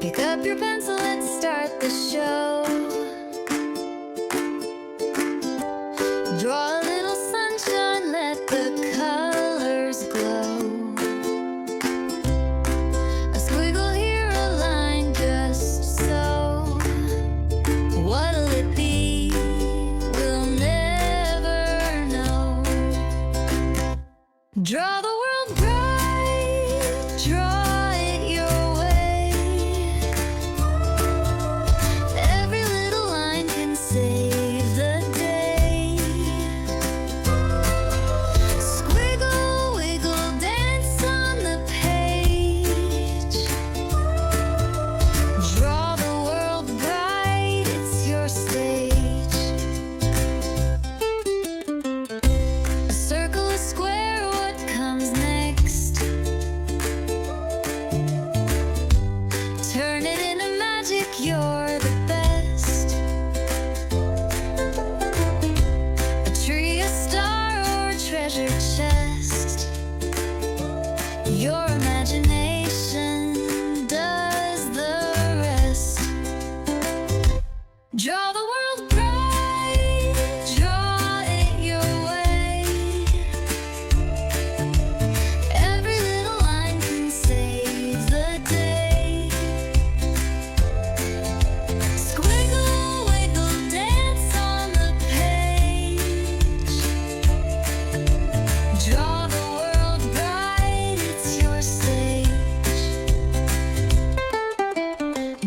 Pick up your pencil, let's start the show. Draw a little sunshine, let the colors glow. A squiggle here, a line just so. What'll it be? We'll never know. Draw the world bright, draw it your way. Every little line can save the day. Squiggle, wiggle, dance on the page. Draw the world bright, it's your stage. A circle, a square, what comes next? Turn it into magic, you're the best. A tree, a star, or a treasure chest. Your imagination does the rest. Draw the world bright, draw it your way. Every little line can save the day. Squiggle, wiggle, dance on the page. Draw the world bright, it's your stage.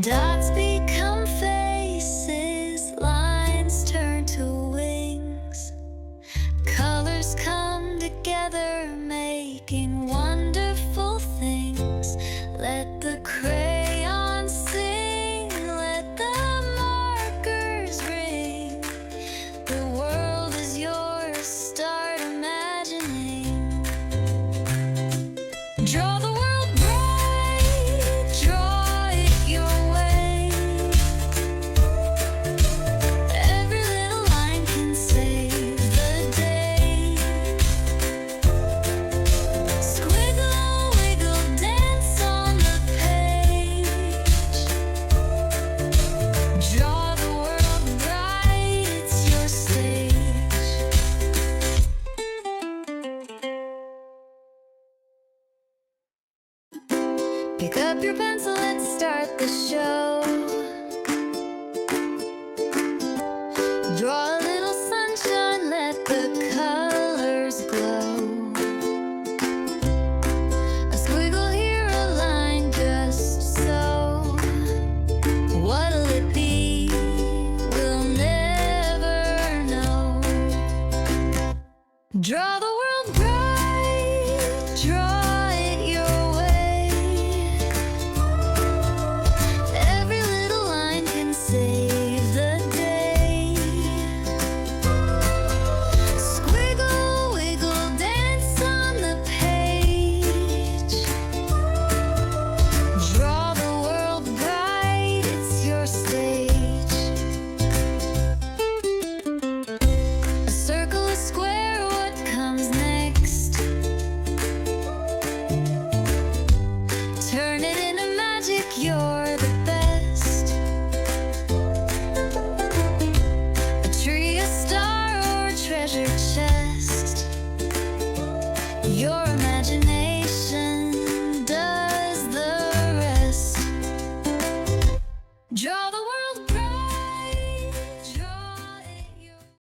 Dots become faces, lines turn to wings. Colors come together, making wonderful things. Let the crayons sing, let the markers ring. The world is yours, start imagining. Draw the world bright, draw it your way. Every little line can save the day. Squiggle, wiggle, dance on the page. Draw the world bright, it's your stage. Pick up your pencil, let's start the show. Draw a little sunshine, let the colors glow. A squiggle here, a line just so. What'll it be? We'll never know. Draw the world bright, draw it your way. Every little line can save the day. Squiggle, wiggle, dance on the page. Draw the world bright, it's your stage. A circle, a square, what comes next? Turn it into magic, you're the best. A tree, a star, or a treasure chest. Your imagination does the rest. Draw the world